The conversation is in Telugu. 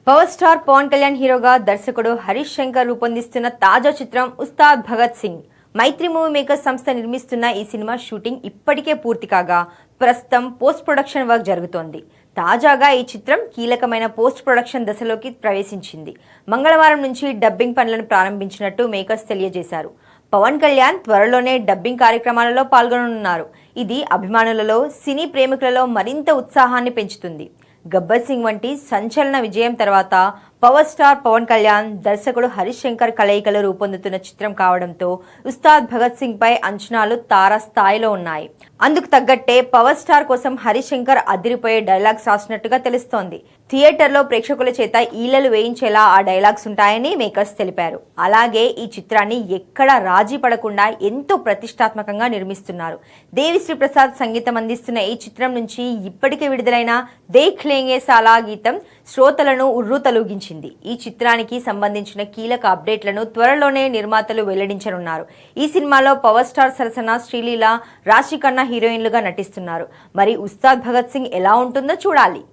పవర్ స్టార్ పవన్ కళ్యాణ్ హీరోగా దర్శకుడు హరీష్ శంకర్ రూపొందిస్తున్న తాజా చిత్రం ఉస్తాద్ భగత్ సింగ్. మైత్రి మూవీ మేకర్స్ సంస్థ నిర్మిస్తున్న ఈ సినిమా షూటింగ్ ఇప్పటికే పూర్తి కాగా ప్రస్తుతం పోస్ట్ ప్రొడక్షన్ వర్క్ జరుగుతోంది. తాజాగా ఈ చిత్రం కీలకమైన పోస్ట్ ప్రొడక్షన్ దశలోకి ప్రవేశించింది. మంగళవారం నుంచి డబ్బింగ్ పనులను ప్రారంభించినట్టు మేకర్స్ తెలియజేశారు. పవన్ కళ్యాణ్ త్వరలోనే డబ్బింగ్ కార్యక్రమాలలో పాల్గొననున్నారు. ఇది అభిమానులలో, సినీ ప్రేమికులలో మరింత ఉత్సాహాన్ని పెంచుతుంది. గబ్బర్ సింగ్ వంటి సంచలన విజయం తర్వాత పవర్ స్టార్ పవన్ కళ్యాణ్, దర్శకుడు హరీష్ శంకర్ కలయికలో రూపొందుతున్న చిత్రం కావడంతో ఉస్తాద్ భగత్ సింగ్ పై అంచనాలు తారాస్థాయిలో ఉన్నాయి. అందుకు తగ్గట్టే పవర్ స్టార్ కోసం హరీష్ శంకర్ అదిరిపోయే డైలాగ్స్ రాసినట్టుగా తెలుస్తోంది. థియేటర్లో ప్రేక్షకుల చేత ఈలలు వేయించేలా ఆ డైలాగ్స్ ఉంటాయని మేకర్స్ తెలిపారు. అలాగే ఈ చిత్రాన్ని ఎక్కడా రాజీ పడకుండా ఎంతో ప్రతిష్టాత్మకంగా నిర్మిస్తున్నారు. దేవిశ్రీ ప్రసాద్ సంగీతం అందిస్తున్న ఈ చిత్రం నుంచి ఇప్పటికే విడుదలైన దేఖ్ లేంగే సాలా గీతం శ్రోతలను ఉర్రూతలూగించింది. ఈ చిత్రానికి సంబంధించిన కీలక అప్డేట్లను త్వరలోనే నిర్మాతలు వెల్లడించనున్నారు. ఈ సినిమాలో పవర్ స్టార్ సరసన శ్రీలీల, రాశి ఖన్నా హీరోయిన్లుగా నటిస్తున్నారు. మరి ఉస్తాద్ భగత్ సింగ్ ఎలా ఉంటుందో చూడాలి.